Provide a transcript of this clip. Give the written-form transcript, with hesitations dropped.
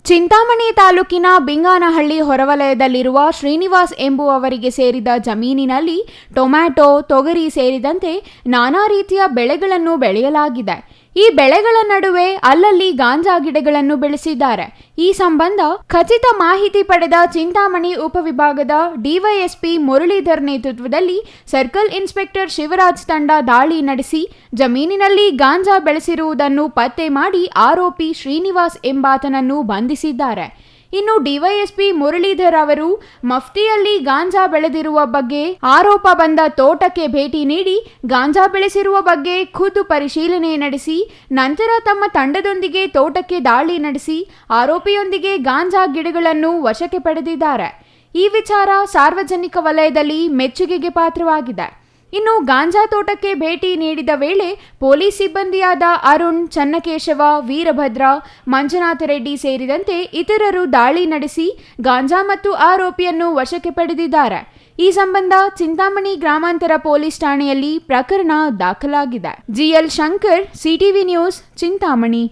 ಚಿಂತಾಮಣಿ ತಾಲೂಕಿನ ಬಿಂಗಾನಹಳ್ಳಿ ಹೊರವಲಯದಲ್ಲಿರುವ ಶ್ರೀನಿವಾಸ್ ಎಂಬುವವರಿಗೆ ಸೇರಿದ ಜಮೀನಿನಲ್ಲಿ ಟೊಮ್ಯಾಟೊ, ತೊಗರಿ ಸೇರಿದಂತೆ ನಾನಾ ರೀತಿಯ ಬೆಳೆಗಳನ್ನು ಬೆಳೆಯಲಾಗಿದೆ. ಈ ಬೆಳೆಗಳ ನಡುವೆ ಅಲ್ಲಲ್ಲಿ ಗಾಂಜಾ ಗಿಡಗಳನ್ನು ಬೆಳೆಸಿದ್ದಾರೆ. ಈ ಸಂಬಂಧ ಖಚಿತ ಮಾಹಿತಿ ಪಡೆದ ಚಿಂತಾಮಣಿ ಉಪವಿಭಾಗದ ಡಿವೈಎಸ್ಪಿ ಮುರಳೀಧರ್ ನೇತೃತ್ವದಲ್ಲಿ ಸರ್ಕಲ್ ಇನ್ಸ್ಪೆಕ್ಟರ್ ಶಿವರಾಜ್ ತಂಡ ದಾಳಿ ನಡೆಸಿ ಜಮೀನಿನಲ್ಲಿ ಗಾಂಜಾ ಬೆಳೆಸಿರುವುದನ್ನು ಪತ್ತೆ ಮಾಡಿ ಆರೋಪಿ ಶ್ರೀನಿವಾಸ್ ಎಂಬಾತನನ್ನು ಬಂಧಿಸಿದ್ದಾರೆ. ಇನ್ನು ಡಿವೈಎಸ್ಪಿ ಮುರಳೀಧರ್ ಅವರು ಮಫ್ತಿಯಲ್ಲಿ ಗಾಂಜಾ ಬೆಳೆದಿರುವ ಬಗ್ಗೆ ಆರೋಪ ಬಂದ ತೋಟಕ್ಕೆ ಭೇಟಿ ನೀಡಿ ಗಾಂಜಾ ಬೆಳೆಸಿರುವ ಬಗ್ಗೆ ಖುದ್ದು ಪರಿಶೀಲನೆ ನಡೆಸಿ ನಂತರ ತಮ್ಮ ತಂಡದೊಂದಿಗೆ ತೋಟಕ್ಕೆ ದಾಳಿ ನಡೆಸಿ ಆರೋಪಿಯೊಂದಿಗೆ ಗಾಂಜಾ ಗಿಡಗಳನ್ನು ವಶಕ್ಕೆ ಪಡೆದಿದ್ದಾರೆ. ಈ ವಿಚಾರ ಸಾರ್ವಜನಿಕ ವಲಯದಲ್ಲಿ ಮೆಚ್ಚುಗೆಗೆ ಪಾತ್ರವಾಗಿದೆ. ಇನ್ನು ಗಾಂಜಾ ತೋಟಕ್ಕೆ ಭೇಟಿ ನೀಡಿದ ವೇಳೆ ಪೊಲೀಸ್ ಸಿಬ್ಬಂದಿಯಾದ ಅರುಣ್, ಚನ್ನಕೇಶವ, ವೀರಭದ್ರ, ಮಂಜುನಾಥ ರೆಡ್ಡಿ ಸೇರಿದಂತೆ ಇತರರು ದಾಳಿ ನಡೆಸಿ ಗಾಂಜಾ ಮತ್ತು ಆರೋಪಿಯನ್ನು ವಶಕ್ಕೆ ಪಡೆದಿದ್ದಾರೆ. ಈ ಸಂಬಂಧ ಚಿಂತಾಮಣಿ ಗ್ರಾಮಾಂತರ ಪೊಲೀಸ್ ಠಾಣೆಯಲ್ಲಿ ಪ್ರಕರಣ ದಾಖಲಾಗಿದೆ. GL Shankar, CTV news, Chintamani.